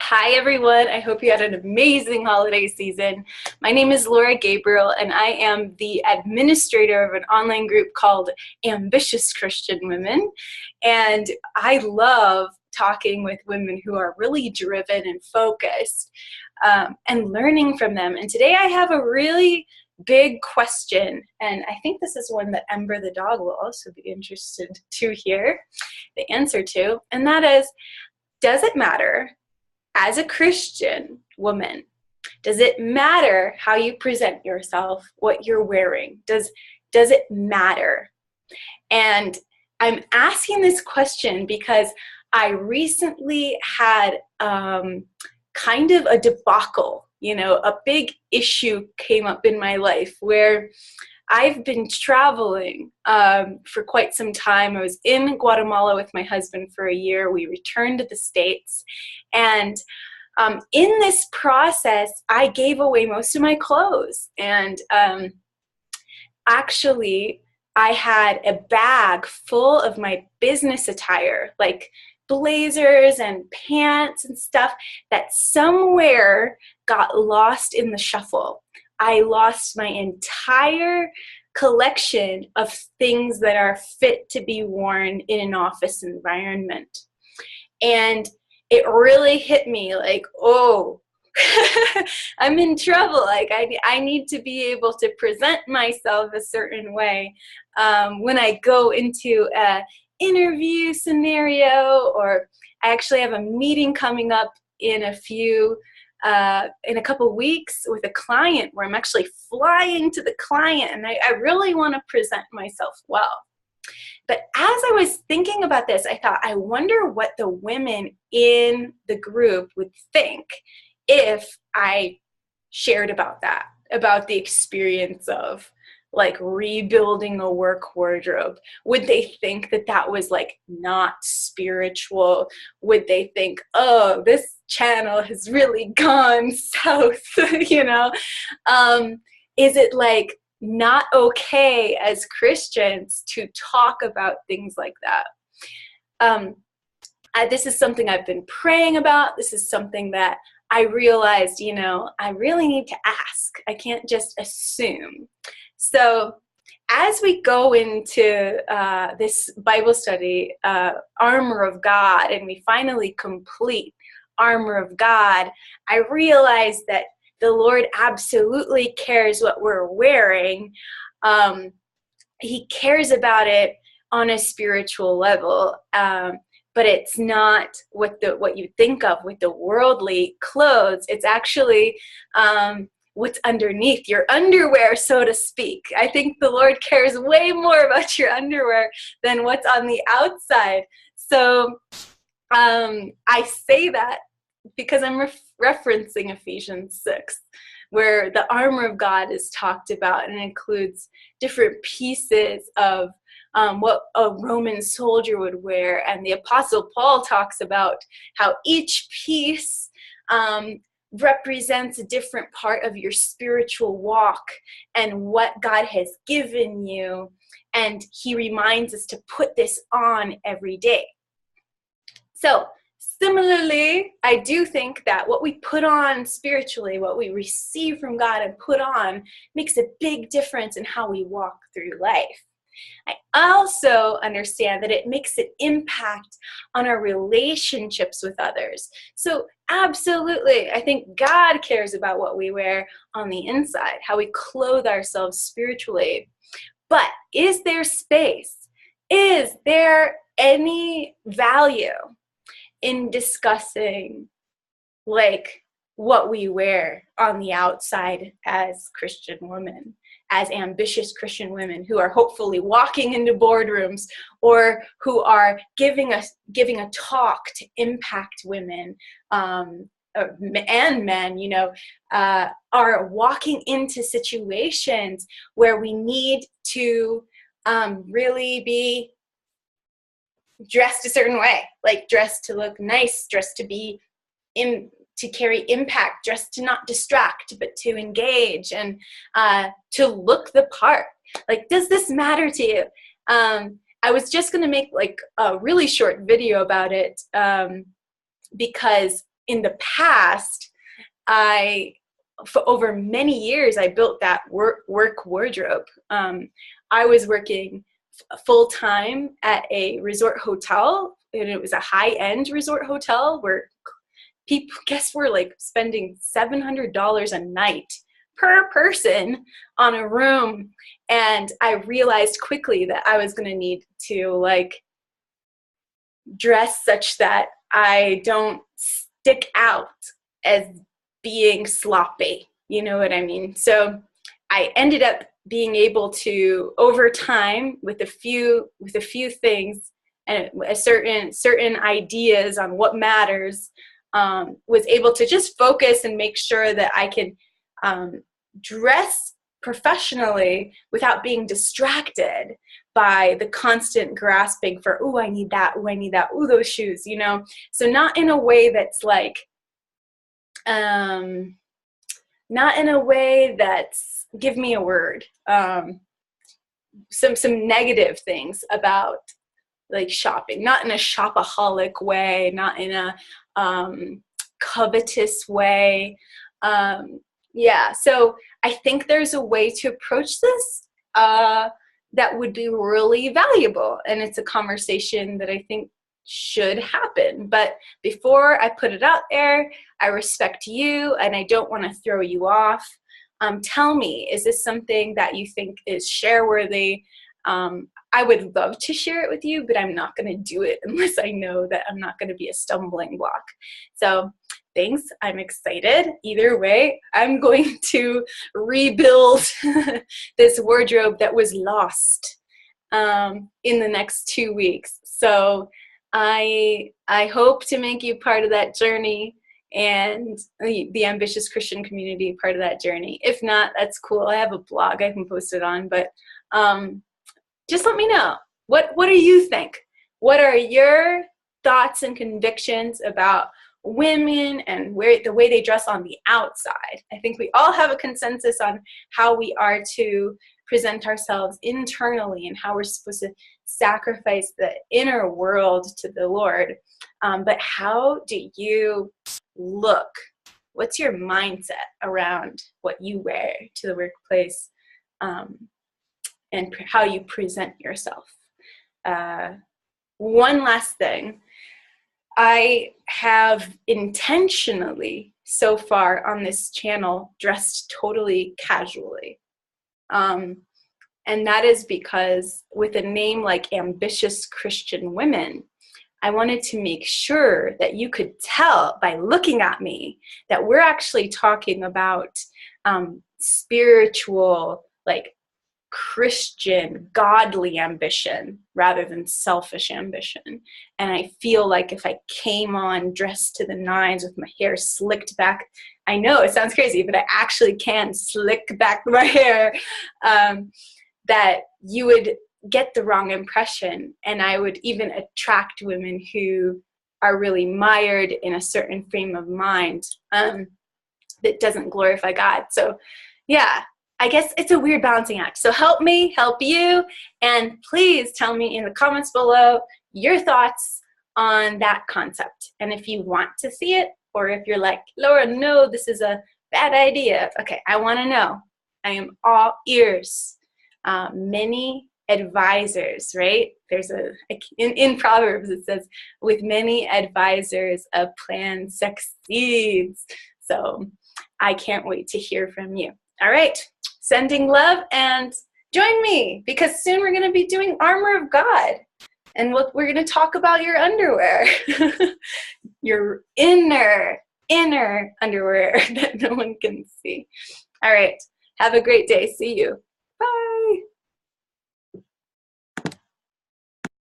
Hi everyone, I hope you had an amazing holiday season. My name is Gabriele and I am the administrator of an online group called Ambitious Christian Women. And I love talking with women who are really driven and focused and learning from them. And today I have a really big question, and I think this is one that Ember the dog will also be interested to hear the answer to, and that is, does it matter as a Christian woman, does it matter how you present yourself, what you're wearing? Does it matter? And I'm asking this question because I recently had kind of a debacle, a big issue came up in my life where I've been traveling for quite some time. I was in Guatemala with my husband for a year. We returned to the States. And in this process, I gave away most of my clothes. And actually, I had a bag full of my business attire, like blazers and pants and stuff that somewhere got lost in the shuffle. I lost my entire collection of things that are fit to be worn in an office environment. And it really hit me like, oh, I'm in trouble. Like I need to be able to present myself a certain way when I go into a interview scenario, or I actually have a meeting coming up in a couple weeks with a client where I'm actually flying to the client, and I really want to present myself well. But as I was thinking about this, I thought, I wonder what the women in the group would think if I shared about that, about the experience of like rebuilding a work wardrobe. Would they think that that was like not spiritual? Would they think, oh, this channel has really gone south, Is it like not okay as Christians to talk about things like that? This is something I've been praying about. This is something that I realized, I really need to ask. I can't just assume. So as we go into this Bible study, Armor of God, and we finally complete Armor of God, I realized that the Lord absolutely cares what we're wearing. He cares about it on a spiritual level, but it's not what you think of with the worldly clothes. It's actually what's underneath your underwear, so to speak. I think the Lord cares way more about your underwear than what's on the outside. So I say that because I'm referencing Ephesians 6, where the armor of God is talked about, and includes different pieces of what a Roman soldier would wear. And the Apostle Paul talks about how each piece represents a different part of your spiritual walk and what God has given you. And he reminds us to put this on every day. So similarly, I do think that what we put on spiritually, what we receive from God and put on, makes a big difference in how we walk through life. I also understand that it makes an impact on our relationships with others. So absolutely, I think God cares about what we wear on the inside, how we clothe ourselves spiritually. But is there space? Is there any value in discussing like what we wear on the outside as Christian women, as ambitious Christian women who are hopefully walking into boardrooms, or who are giving a talk to impact women and men, are walking into situations where we need to really be dressed a certain way, like dressed to look nice, dressed to be to carry impact, dressed to not distract, but to engage and to look the part. Like, does this matter to you? I was just going to make like a really short video about it because in the past, for over many years, I built that work wardrobe. I was working full-time at a resort hotel, and it was a high-end resort hotel where people, guess we're like spending $700 a night per person on a room. And I realized quickly that I was going to need to like dress such that I don't stick out as being sloppy. You know what I mean? So I ended up being able to, over time, with a few things and certain ideas on what matters, was able to just focus and make sure that I could dress professionally without being distracted by the constant grasping for, oh, I need that, oh, I need that, oh, those shoes, you know? So not in a way that's like, not in a way that's, give me a word, some negative things about like shopping, not in a shopaholic way, not in a covetous way. Yeah, so I think there's a way to approach this that would be really valuable, and it's a conversation that I think should happen. But before I put it out there, I respect you and I don't want to throw you off. Tell me, is this something that you think is share worthy? I would love to share it with you, but I'm not going to do it unless I know that I'm not going to be a stumbling block. So thanks. I'm excited. Either way, I'm going to rebuild this wardrobe that was lost in the next 2 weeks. So I hope to make you part of that journey, and the ambitious Christian community part of that journey. If not, that's cool. I have a blog I can post it on, but just let me know. What do you think? What are your thoughts and convictions about women and the way they dress on the outside? I think we all have a consensus on how we are to present ourselves internally and how we're supposed to sacrifice the inner world to the Lord. But how do you look? What's your mindset around what you wear to the workplace, and how you present yourself? One last thing. I have intentionally so far on this channel dressed totally casually. And that is because with a name like Ambitious Christian Women, I wanted to make sure that you could tell by looking at me that we're actually talking about spiritual, like Christian, godly ambition rather than selfish ambition. And I feel like if I came on dressed to the nines with my hair slicked back, I know it sounds crazy, but I actually can slick back my hair, that you would get the wrong impression, and I would even attract women who are really mired in a certain frame of mind that doesn't glorify God. So yeah, I guess it's a weird balancing act. So help me, help you, and please tell me in the comments below your thoughts on that concept. And if you want to see it, or if you're like, Laura, no, this is a bad idea. Okay, I want to know. I am all ears. Many advisors, right? There's in Proverbs it says, with many advisors, a plan succeeds. So I can't wait to hear from you. All right, sending love, and join me, because soon we're going to be doing Armor of God, and we're going to talk about your underwear, your inner underwear that no one can see. All right, have a great day. See you. Bye.